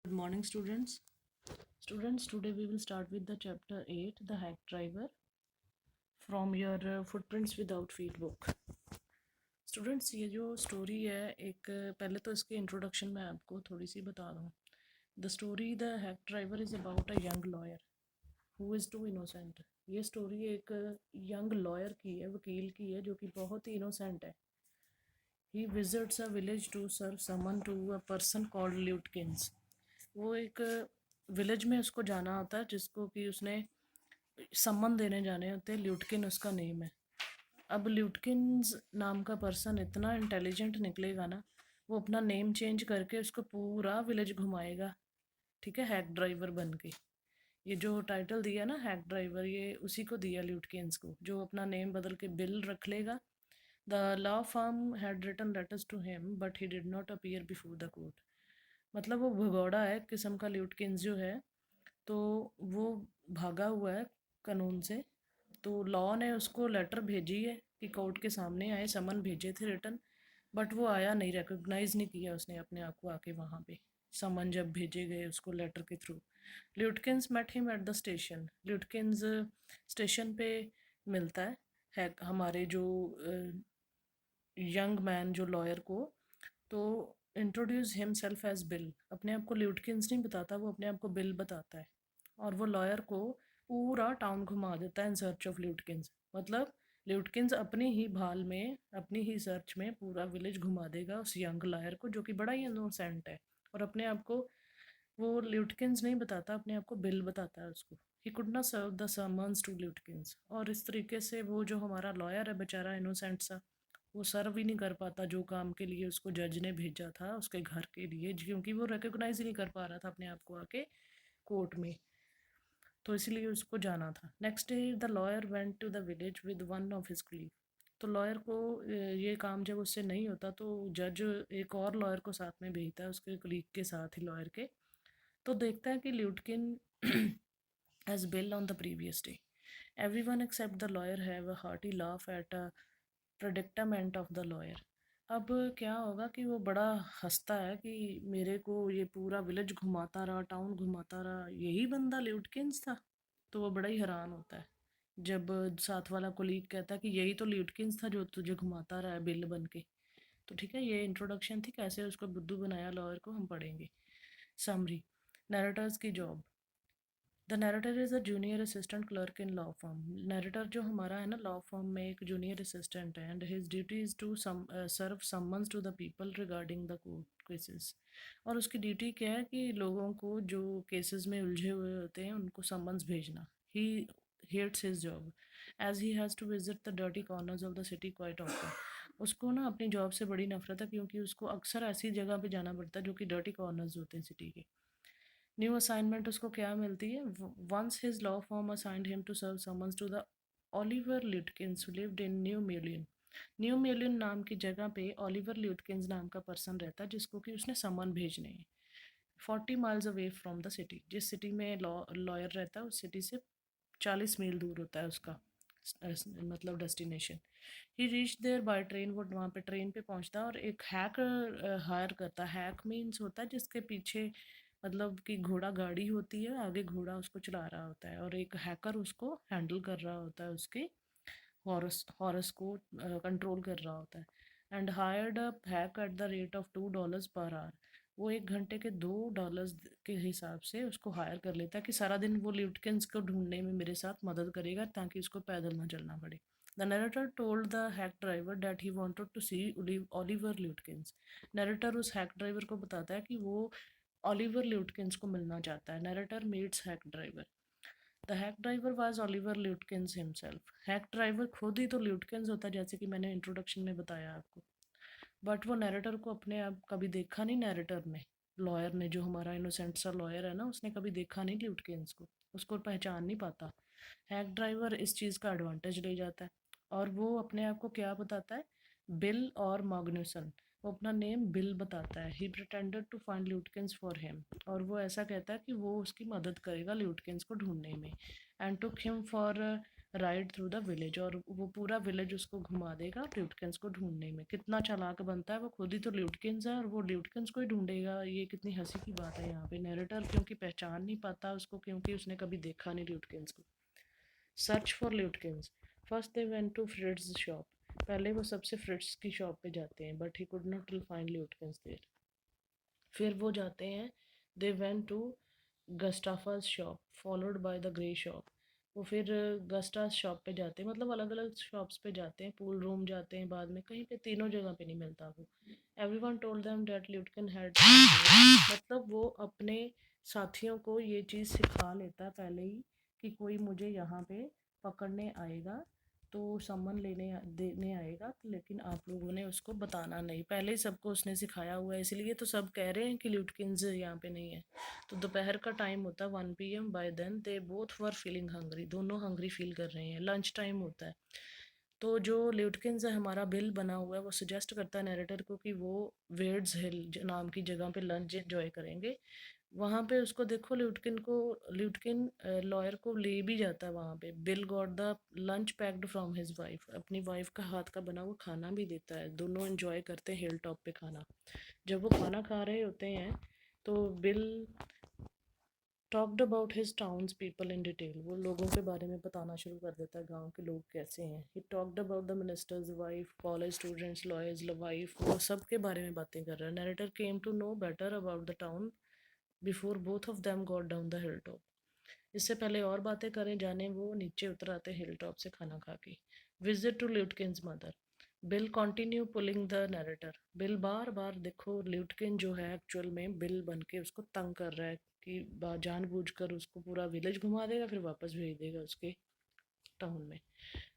Good morning, students. Today we will start with the chapter 8, the hack driver, from your footprints without feet book. Students, ये जो story है पहले तो इसके introduction में आपको थोड़ी सी बता दूँ. The story the hack driver is about a young lawyer who is too innocent. ये स्टोरी एक यंग लॉयर की है, वकील की है, जो कि बहुत ही इनोसेंट है. He visits a village to serve summon to a person called Lutkins. वो एक विलेज में उसको जाना होता है जिसको कि उसने सम्मन देने जाने होते हैं. ल्यूटकिन उसका नेम है. अब ल्यूटकिंस नाम का पर्सन इतना इंटेलिजेंट निकलेगा ना, वो अपना नेम चेंज करके उसको पूरा विलेज घुमाएगा. ठीक है, हैक ड्राइवर बन के. ये जो टाइटल दिया ना हैक ड्राइवर, ये उसी को दिया ल्यूटकिंस को, जो अपना नेम बदल के बिल रख लेगा. The law firm had written letters to him but he did not appear before the court. मतलब वो भगौड़ा है किस्म का ल्यूटकिंस जो है, तो वो भागा हुआ है कानून से. तो लॉ ने उसको लेटर भेजी है कि कोर्ट के सामने आए, समन भेजे थे रिटर्न, बट वो आया नहीं, रिकॉग्नाइज नहीं किया उसने अपने आप को आके वहाँ पे. समन जब भेजे गए उसको लेटर के through. Lutkins met him at the station. Lutkins station पे मिलता है हमारे जो यंग मैन जो लॉयर को. तो इंट्रोड्यूस हिमसेल्फ एज बिल. अपने आप को ल्यूटकिंस नहीं बताता, वो अपने आप को बिल बताता है. और वो लॉयर को पूरा टाउन घुमा देता है इन सर्च ऑफ ल्यूटकिंस. मतलब ल्यूटकिंस अपनी ही भाल में, अपनी ही सर्च में पूरा विलेज घुमा देगा उस यंग लॉयर को, जो कि बड़ा ही इनोसेंट है. और अपने आप को वो ल्यूटकिंस नहीं बताता, अपने आप को बिल बताता है उसको. He could not serve the summons to Lutkins. और इस तरीके से वो जो हमारा लॉयर है बेचारा इनोसेंट सा, वो सर्व ही नहीं कर पाता जो काम के लिए उसको जज ने भेजा था उसके घर के लिए, क्योंकि वो रिकॉग्नाइज ही नहीं कर पा रहा था अपने आप को आके कोर्ट में. तो इसलिए उसको जाना था. Next day the lawyer went to the village with one of his colleague. तो लॉयर को ये काम जब उससे नहीं होता तो जज एक और लॉयर को साथ में भेजता है, उसके कलीग के साथ ही लॉयर के. तो देखता है कि Lutkin has Bill on the previous day. Everyone except the lawyer have a hearty laugh at a predicament of the lawyer. अब क्या होगा कि वो बड़ा हंसता है कि मेरे को ये पूरा विलेज घुमाता रहा, टाउन घुमाता रहा, यही बंदा ल्यूटकिंस था. तो वो बड़ा ही हैरान होता है जब साथ वाला कोलीग कहता है कि यही तो ल्यूटकिंस था जो तुझे घुमाता रहा है बिल बन के. तो ठीक है, ये इंट्रोडक्शन थी, कैसे उसको बुद्धू बनाया लॉयर को हम पढ़ेंगे. समरी. नरेटर्स की job. The narrator is a junior assistant clerk in law firm. Narrator जो हमारा है ना लॉ फर्म में एक जूनियर असिस्टेंट है, and his duty is to serve summons to the people regarding the court cases. और उसकी ड्यूटी क्या है कि लोगों को जो केसेस में उलझे हुए होते हैं उनको समन्स भेजना. He hates his job as he has to visit the dirty corners of the city quite often. उसको ना अपनी जॉब से बड़ी नफरत है, क्योंकि उसको अक्सर ऐसी जगह पे जाना पड़ता है जो कि डर्टी कॉर्नर्स होते हैं सिटी के. न्यू असाइनमेंट उसको क्या मिलती है. Once his law firm assigned him to serve summons to the Oliver Lutkins who lived in New Mullion. New Mullion नाम की जगह पे ओलिवर ल्यूटकिंस नाम का पर्सन रहता है जिसको कि उसने समन भेजने हैं 40 miles away from the city. जिस सिटी में लॉयर रहता है उस सिटी से 40 मील दूर होता है उसका मतलब destination. He reach there by train. वो वहाँ पे ट्रेन पे पहुँचता है और एक हैक हायर करता है. हैक मीन्स होता है जिसके पीछे मतलब कि घोड़ा गाड़ी होती है, आगे घोड़ा उसको चला रहा होता है और एक हैकर उसको हैंडल कर रहा होता है, उसके हॉरस हॉरस को कंट्रोल कर रहा होता है. And hired a hack at the rate of $2 per hour. वो 1 घंटे के $2 के हिसाब से उसको हायर कर लेता है कि सारा दिन वो ल्यूटकिंस को ढूंढने में मेरे साथ मदद करेगा ताकि उसको पैदल ना चलना पड़े. The narrator told the hack driver that he wanted to see Oliver Lutkins. Narrator उस हैक ड्राइवर को बताता है कि वो ओलिवर ल्यूटकिंस को मिलना चाहता है. Narrator meets hack driver. The hack driver was Oliver Lutkins himself. Hack driver खुद ही तो ल्यूटकिंस होता है, जैसे कि मैंने इंट्रोडक्शन में बताया आपको. बट वो नरेटर को अपने आप कभी देखा नहीं. नरेटर ने, लॉयर ने, जो हमारा इनोसेंट सा लॉयर है ना, उसने कभी देखा नहीं ल्यूटकिंस को, उसको पहचान नहीं पाता. हैक ड्राइवर इस चीज़ का एडवांटेज ले जाता है और वो अपने आप को क्या बताता है, बिल और मॉग्न्यूसन. वो अपना नेम बिल बताता है. He pretended to find Lutkins for him. और वो ऐसा कहता है कि वो उसकी मदद करेगा ल्यूटकिंस को ढूंढने में. And took him for ride through the village, और वो पूरा विलेज उसको घुमा देगा ल्यूटकिंस को ढूंढने में। कितना चालाक बनता है वो, खुद ही तो ल्यूटकिंस है और वो ल्यूटकिंस को ही ढूंढेगा। ये कितनी हंसी की बात है यहाँ पे। नैरेटर क्योंकि पहचान नहीं पाता उसको, क्योंकि उसने कभी देखा नहीं ल्यूटकिंस को। Search for Lutkins. First they went to Fritz's shop. पहले वो सबसे फ्रिट्स की शॉप पे जाते हैं, but he could not find Lutkins there. फिर वो जाते हैं, they went to Gustaf's shop followed by the grey shop. वो फिर गस्टास शॉप पे जाते हैं, मतलब अलग अलग शॉप्स पे जाते हैं, पूल रूम जाते हैं, बाद में कहीं पे, तीनों जगह पे नहीं मिलता वो। Everyone told them that Lutkin had, मतलब वो अपने साथियों को ये चीज़ सिखा लेता है पहले ही कि कोई मुझे यहाँ पे पकड़ने आएगा, तो समन देने आएगा, लेकिन आप लोगों ने उसको बताना नहीं। पहले ही सबको उसने सिखाया हुआ है, इसलिए तो सब कह रहे हैं कि ल्यूटकिंस यहाँ पे नहीं है। तो दोपहर का टाइम होता है 1 PM। By then they both were feeling hungry, दोनों हंग्री फील कर रहे हैं। लंच टाइम होता है। तो जो ल्यूटकिंस है, हमारा बिल बना हुआ है, वो सजेस्ट करता है नैरेटर को कि वो वेड्स हिल नाम की जगह पे लंच एंजॉय करेंगे। वहाँ पे उसको देखो, ल्यूटकिन लॉयर को ले भी जाता है वहाँ पे। Bill got the lunch packed from his wife, अपनी वाइफ का हाथ का बना हुआ खाना भी देता है। दोनों एंजॉय करते हैं हिल टॉप पे खाना। जब वो खाना खा रहे होते हैं तो bill talked about his towns people in detail, वो लोगों के बारे में बताना शुरू कर देता है, गांव के लोग कैसे हैं। He talked about the minister's wife, college students, lawyer's wife, वो सब के बारे में बातें कर रहा है। Narrator came to know better about the town before both of them got down the hill top. इससे पहले और बातें करें जाने, वो नीचे उतर आते हिल टॉप से खाना खा के। Visit to Lutkins mother. Bill continue pulling the narrator. Bill बार बार, देखो ल्यूटकिन जो है एक्चुअल में बिल बन के उसको तंग कर रहा है कि जानबूझकर उसको पूरा विलेज घुमा देगा, फिर वापस भेज देगा उसके टाउन में।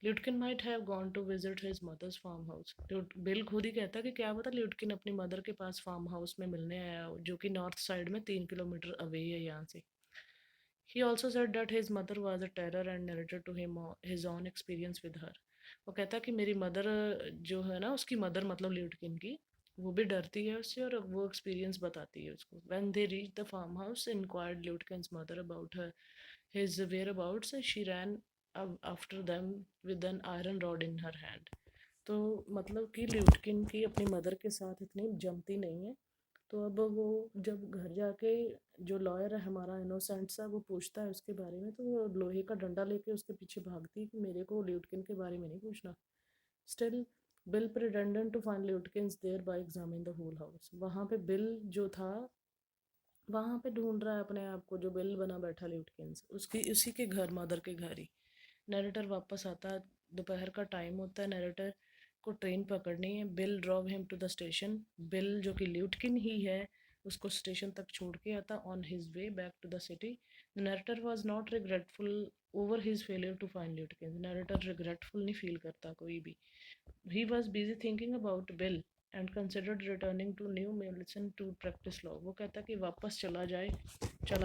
Lutkin might have gone to visit his mother's farm house. Bill खुद ही कहता है कि क्या पता ल्यूटकिन अपनी मदर के पास फार्म हाउस में मिलने आया हो, जो कि नॉर्थ साइड में 3 किलोमीटर अवे है यहाँ से। He also said that his mother was a terror and narrated to him his own experience with her. वो कहता है कि मेरी मदर जो है ना, उसकी मदर मतलब ल्यूटकिन की, वो भी डरती है उससे और वो एक्सपीरियंस बताती है उसको। When they reached the farmhouse, inquired Liutkin's mother about his whereabouts. She ran after them with an iron rod in her hand. तो मतलब कि ल्यूटकिन की अपनी मदर के साथ इतनी जमती नहीं है। तो अब वो जब घर जाके, जो लॉयर है हमारा इनोसेंट सा, वो पूछता है उसके बारे में, तो वो लोहे का डंडा लेके उसके पीछे भागती है कि मेरे को ल्यूटकिन के बारे में नहीं पूछना। Still Bill pretended to find Lutkins there by examine the whole house. वहाँ पे बिल जो था, वहाँ पे ढूंढ रहा है अपने आप को, जो बिल बना बैठा ल्यूटकिंस, उसकी उसी के घर, मदर के घर ही। नरेटर वापस आता है, दोपहर का टाइम होता है, नरेटर को ट्रेन पकड़नी है। Bill drove him to the station. Bill जो कि ल्यूटकिन ही है, उसको स्टेशन तक छोड़ के आता on his way back to the city. Narrator was not regretful over his failure to find Lutkin. Narrator regretful नहीं फील करता कोई भी। He was busy thinking about Bill and considered returning to New Milton to practice law. वो कहता कि वापस चला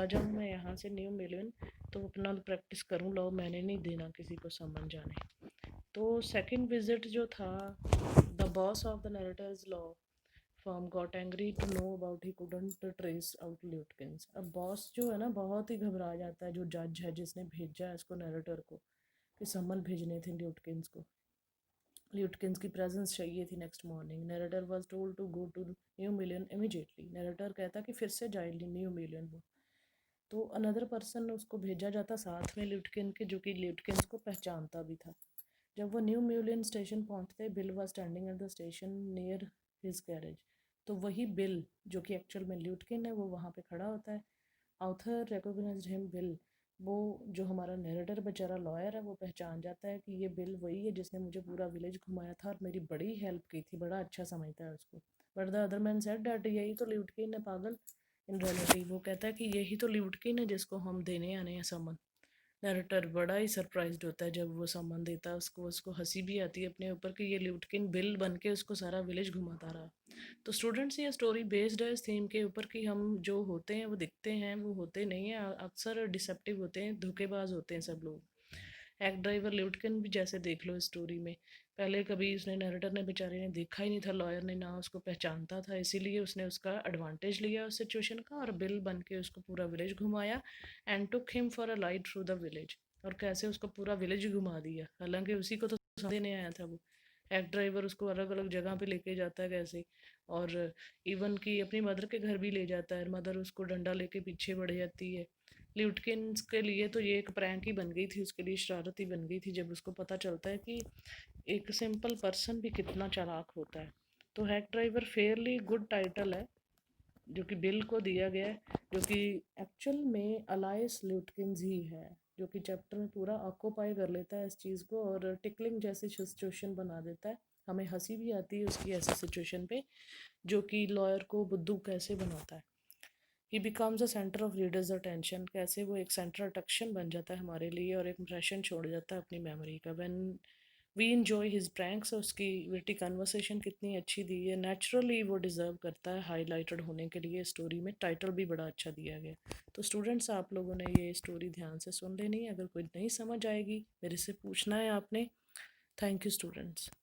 जाऊँ मैं यहाँ से न्यू मिलियन, तो अपना प्रैक्टिस करूँ लॉ, मैंने नहीं देना किसी को समन जाने। तो सेकंड विजिट जो था, the boss of the narrator's law firm got angry to know about he couldn't trace out Lutkins. अब बॉस जो है ना, बहुत ही घबरा जाता है, जो जज है जिसने भेजा है इसको, नरेटर को, कि समन भेजने थे ल्यूटकिंस को। ल्यूटकिंस की प्रेजेंस चाहिए थी next morning. Narrator was told to go to new million immediately. Narrator कहता कि फिर से जाए न्यू मिलियन वो। तो अनदर पर्सन उसको भेजा जाता साथ में ल्यूटकिन के, जो कि ल्यूटकिंस को पहचानता भी था। जब वो न्यू मिलियन स्टेशन पहुंचते, bill was standing at the station near his garage. तो वही बिल जो कि एक्चुअल में ल्यूटकिन है, वो वहाँ पे खड़ा होता है। Arthur recognized him Bill. वो जो हमारा नरेटर बेचारा लॉयर है, वो पहचान जाता है कि ये बिल वही है जिसने मुझे पूरा विलेज घुमाया था और मेरी बड़ी हेल्प की थी, बड़ा अच्छा समझता है उसको। But the other man said that यही तो ल्यूटकिन है पागल। इन रियलिटी वो कहता है कि यही तो ल्यूटकिन है जिसको हम देने आने हैं समन। नरेटर बड़ा ही सरप्राइज्ड होता है जब वो सामान देता है उसको। उसको हंसी भी आती है अपने ऊपर कि ये ल्यूटकिन बिल बन के उसको सारा विलेज घुमाता रहा। तो स्टूडेंट्स, ये स्टोरी बेस्ड है इस थीम के ऊपर कि हम जो होते हैं वो दिखते हैं, वो होते नहीं हैं, अक्सर डिसेप्टिव होते हैं, धोखेबाज होते हैं सब लोग। एक्ट ड्राइवर ल्यूटकिन भी जैसे देख लो इस स्टोरी में, पहले कभी उसने, नरेटर ने बेचारे ने देखा ही नहीं था, लॉयर ने ना उसको पहचानता था, इसीलिए उसने उसका एडवांटेज लिया उस सिचुएशन का और बिल बन के उसको पूरा विलेज घुमाया and took him for a light through the village. और कैसे उसका पूरा विलेज घुमा दिया, हालांकि उसी को तो देने आया था वो। हैक ड्राइवर उसको अलग अलग जगह पे लेके जाता है कैसे, और इवन कि अपनी मदर के घर भी ले जाता है, मदर उसको डंडा लेके पीछे बढ़ जाती है। ल्यूटकिंस के लिए तो ये एक प्रैंक ही बन गई थी, उसके लिए शरारत ही बन गई थी, जब उसको पता चलता है कि एक सिंपल पर्सन भी कितना चालाक होता है। तो hack driver fairly good title है जो कि बिल को दिया गया है, जो कि एक्चुअल में अलाइस ल्यूटकिंस ही है, जो कि चैप्टर में पूरा ऑक्यूपाई कर लेता है इस चीज़ को और टिकलिंग जैसी सिचुएशन बना देता है। हमें हंसी भी आती है उसकी ऐसी सिचुएशन पे, जो कि लॉयर को बुद्धू कैसे बनाता है। ही becomes a centre of readers attention, कैसे वो एक सेंटर अट्रैक्शन बन जाता है हमारे लिए और एक इम्प्रेशन छोड़ जाता है अपनी मेमोरी का। When we enjoy his pranks, उसकी विटी कन्वर्सेशन कितनी अच्छी दी है, नेचुरली वो डिज़र्व करता है हाईलाइटेड होने के लिए। स्टोरी में टाइटल भी बड़ा अच्छा दिया गया। तो स्टूडेंट्स, आप लोगों ने ये स्टोरी ध्यान से सुन लेनी है, अगर कोई नहीं समझ आएगी मेरे से पूछना है आपने। Thank you students.